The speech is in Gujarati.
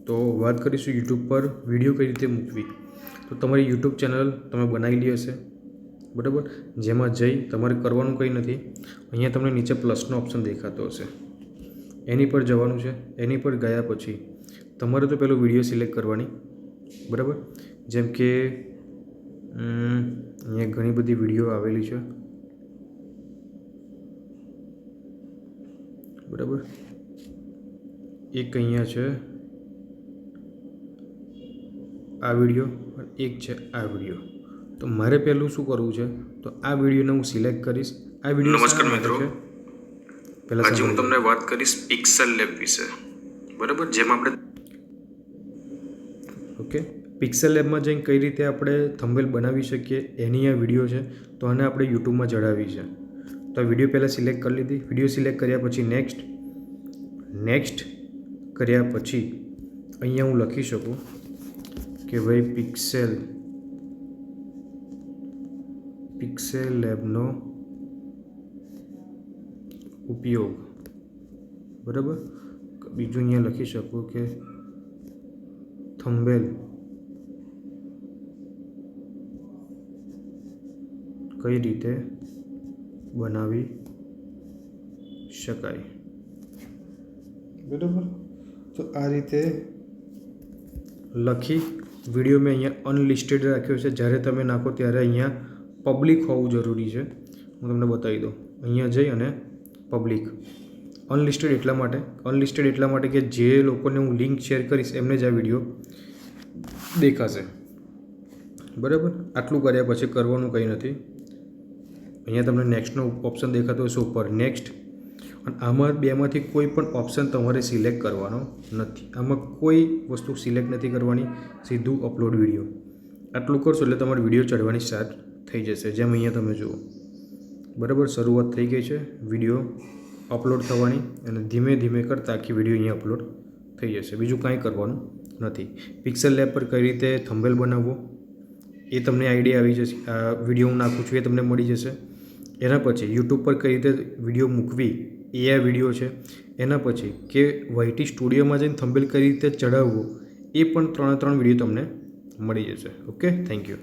તો વાત કરીશું યુટ્યુબ પર વિડીયો કઈ રીતે મૂકવી. તો તમારી યુટ્યુબ ચેનલ તમે બનાવેલી હશે, બરાબર, જેમાં જઈ તમારે કરવાનું કંઈ નથી. અહીંયા તમને નીચે પ્લસનો ઓપ્શન દેખાતો હશે, એની પર જવાનું છે. એની પર ગયા પછી તમારે તો પેલો વિડીયો સિલેક્ટ કરવાની, બરાબર. જેમ કે અહીંયા ઘણી બધી વિડીયો આવેલી છે, બરાબર. એક અહીંયા છે આ વિડીયો, એક છે આ વિડીયો. તો મારે પહેલું શું કરવું છે, તો આ વિડીયોને હું સિલેક્ટ કરીશ. આ વિડીયો નમસ્કાર મિત્રો, આજે હું તમને વાત કરીશ પિક્સેલ લેબ વિશે, બરાબર. જેમાં આપણે ઓકે, પિક્સેલ લેબમાં જઈને કઈ રીતે આપણે થંબનેલ બનાવી શકીએ એની આ વિડીયો છે. તો આને આપણે યુટ્યુબમાં ચડાવી છે. તો આ વિડીયો પહેલાં સિલેક્ટ કરી લીધી. વિડીયો સિલેક્ટ કર્યા પછી નેક્સ્ટ કર્યા પછી અહીંયા હું લખી શકું કે ભાઈ પિક્સેલ લેબનો ઉપયોગ, બરાબર. બીજું અહીંયા લખી શકું કે થંબનેલ કઈ રીતે બનાવી શકાય, બરાબર. તો આ રીતે લખી વિડીયો મેં અહીંયા અનલિસ્ટેડ રાખ્યો છે. જ્યારે તમે નાખો ત્યારે અહીંયા પબ્લિક હોવું જરૂરી છે. હું તમને બતાવી દઉં. અહીંયા જઈ અને પબ્લિક અનલિસ્ટેડ એટલા માટે કે જે લોકોને હું લિંક શેર કરીશ એમને જ આ વિડીયો દેખાશે, બરાબર. આટલું કર્યા પછી કરવાનું કંઈ નથી. અહીંયા તમને નેક્સ્ટનો ઓપ્શન દેખાતો હશે ઉપર, નેક્સ્ટ. અને આમાં બેમાંથી કોઈ પણ ઓપ્શન તમારે સિલેક્ટ કરવાનો નથી. આમાં કોઈ વસ્તુ સિલેક્ટ નથી કરવાની, સીધું અપલોડ વિડીયો. આટલું કરશો એટલે તમારી વિડીયો ચડવાની સ્ટાર્ટ થઈ જશે. જેમ અહીંયા તમે જુઓ, બરાબર, શરૂઆત થઈ ગઈ છે વિડીયો અપલોડ થવાની. અને ધીમે ધીમે કરતાં આખી વિડીયો અહીંયા અપલોડ થઈ જશે. બીજું કાંઈ કરવાનું નથી. પિક્સેલ લેબ પર કઈ રીતે થંબનેલ બનાવવો એ તમને આઈડિયા આવી જશે. આ વિડીયો હું નાખું છું એ તમને મળી જશે. એના પછી યુટ્યુબ પર કઈ રીતે વિડીયો મૂકવી એ આ વિડીયો છે. એના પછી કે વાયટી સ્ટુડિયોમાં જઈને થંબનેલ કઈ રીતે ચડાવવું એ પણ 3 વિડીયો તમને મળી જશે. Okay, thank you.